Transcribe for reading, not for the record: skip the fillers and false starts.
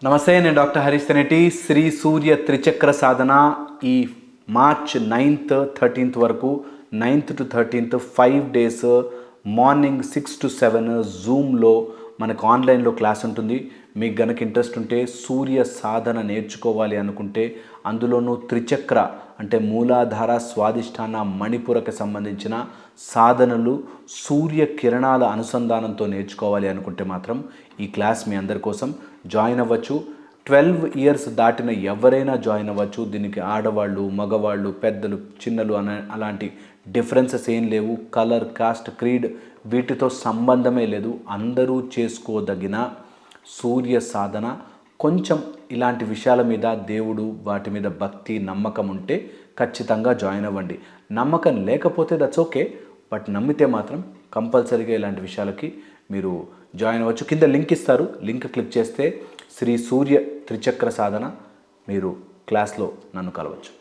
నమస్తే, నేను డాక్టర్ హరీష్ తెనేటి. శ్రీ సూర్య త్రిచక్ర సాధన ఈ మార్చ్ 9th 13th వరకు, 9th to 13th 5 days morning 6 to 7 జూమ్లో మనకు ఆన్లైన్లో క్లాస్ ఉంటుంది. మీకు గనక ఇంట్రెస్ట్ ఉంటే సూర్య సాధన నేర్చుకోవాలి అనుకుంటే, అందులోనూ త్రిచక్ర అంటే మూలాధార, స్వాదిష్టాన, మణిపురకు సంబంధించిన సాధనలు సూర్య కిరణాల అనుసంధానంతో నేర్చుకోవాలి అనుకుంటే మాత్రం ఈ క్లాస్ మీ అందరి కోసం జాయిన్ అవ్వచ్చు. 12 years దాటిన ఎవరైనా జాయిన్ అవ్వచ్చు. దీనికి ఆడవాళ్ళు, మగవాళ్ళు, పెద్దలు, చిన్నలు అలాంటి డిఫరెన్సెస్ ఏం లేవు. కలర్, కాస్ట్, క్రీడ్ వీటితో సంబంధమే లేదు. అందరూ చేసుకోదగిన సూర్య సాధన. కొంచెం ఇలాంటి విషయాల మీద దేవుడు, వాటి మీద భక్తి, నమ్మకం ఉంటే ఖచ్చితంగా జాయిన్ అవ్వండి. నమ్మకం లేకపోతే దట్స్ ఓకే, బట్ నమ్మితే మాత్రం కంపల్సరీగా ఇలాంటి విషయాలకి మీరు జాయిన్ అవ్వచ్చు. కింద లింక్ ఇస్తారు, లింక్ క్లిక్ చేస్తే శ్రీ సూర్య త్రిచక్ర సాధన మీరు క్లాస్లో నన్ను కలవచ్చు.